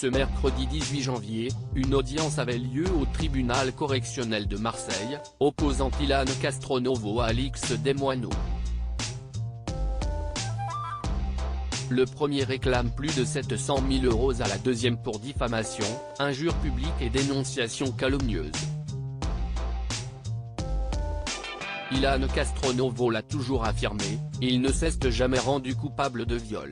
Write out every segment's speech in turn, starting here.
Ce mercredi 18 janvier, une audience avait lieu au tribunal correctionnel de Marseille, opposant Ilan Castronovo à Alix Desmoineaux. Le premier réclame plus de 700 000 € à la deuxième pour diffamation, injure publique et dénonciation calomnieuse. Ilan Castronovo l'a toujours affirmé, il ne s'est jamais rendu coupable de viol.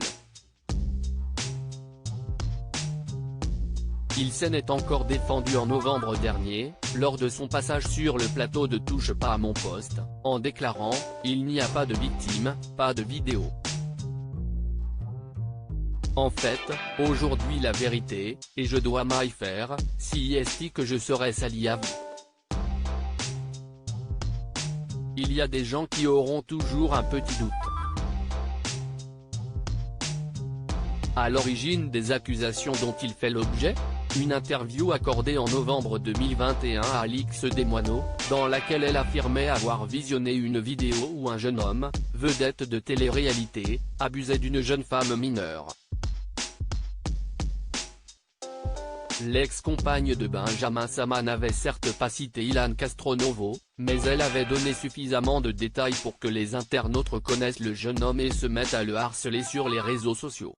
Il s'en est encore défendu en novembre dernier, lors de son passage sur le plateau de Touche pas à mon poste, en déclarant « Il n'y a pas de victime, pas de vidéo ». En fait, aujourd'hui la vérité, et je dois m'y faire, si est que je serai sali à vous. Il y a des gens qui auront toujours un petit doute. À l'origine des accusations dont il fait l'objet, une interview accordée en novembre 2021 à Alix Desmoineaux, dans laquelle elle affirmait avoir visionné une vidéo où un jeune homme, vedette de télé-réalité, abusait d'une jeune femme mineure. L'ex-compagne de Benjamin Sama n'avait certes pas cité Ilan Castronovo, mais elle avait donné suffisamment de détails pour que les internautes reconnaissent le jeune homme et se mettent à le harceler sur les réseaux sociaux.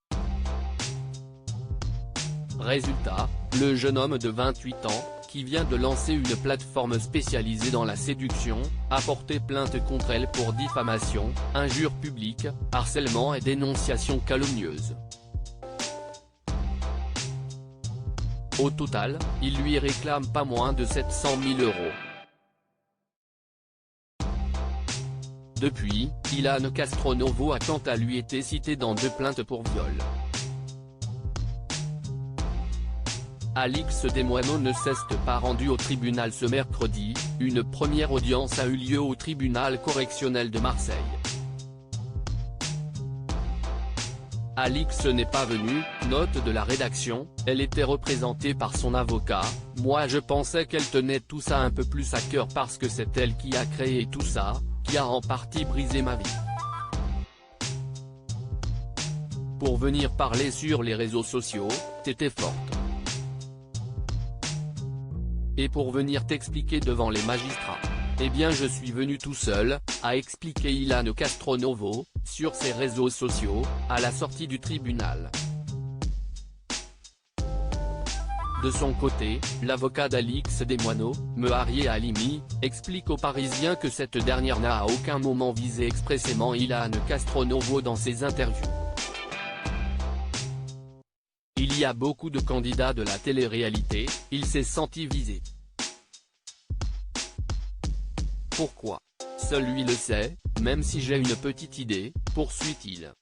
Résultat, le jeune homme de 28 ans, qui vient de lancer une plateforme spécialisée dans la séduction, a porté plainte contre elle pour diffamation, injure publique, harcèlement et dénonciation calomnieuse. Au total, il lui réclame pas moins de 700 000 €. Depuis, Ilan Castronovo a quant à lui été cité dans 2 plaintes pour viol. Alix Desmoineaux ne s'est pas rendue au tribunal ce mercredi, une première audience a eu lieu au tribunal correctionnel de Marseille. Alix n'est pas venue, note de la rédaction, elle était représentée par son avocat, moi je pensais qu'elle tenait tout ça un peu plus à cœur parce que c'est elle qui a créé tout ça, qui a en partie brisé ma vie. Pour venir parler sur les réseaux sociaux, t'étais forte. Et pour venir t'expliquer devant les magistrats. Eh bien je suis venu tout seul, a expliqué Ilan Castronovo, sur ses réseaux sociaux, à la sortie du tribunal. De son côté, l'avocat d'Alix Desmoineaux, Mehari Halimi, explique aux Parisiens que cette dernière n'a à aucun moment visé expressément Ilan Castronovo dans ses interviews. Il y a beaucoup de candidats de la télé-réalité, il s'est senti visé. Pourquoi? Seul lui le sait, même si j'ai une petite idée, poursuit-il.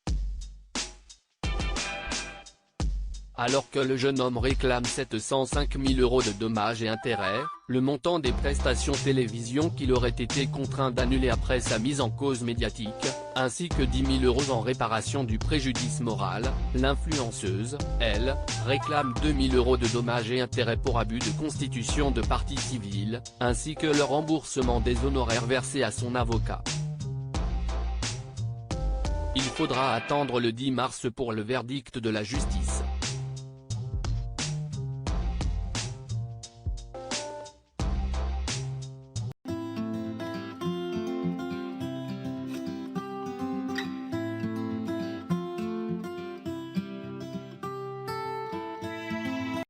Alors que le jeune homme réclame 705 000 € de dommages et intérêts, le montant des prestations télévision qu'il aurait été contraint d'annuler après sa mise en cause médiatique, ainsi que 10 000 € en réparation du préjudice moral, l'influenceuse, elle, réclame 2 000 € de dommages et intérêts pour abus de constitution de partie civile, ainsi que le remboursement des honoraires versés à son avocat. Il faudra attendre le 10 mars pour le verdict de la justice.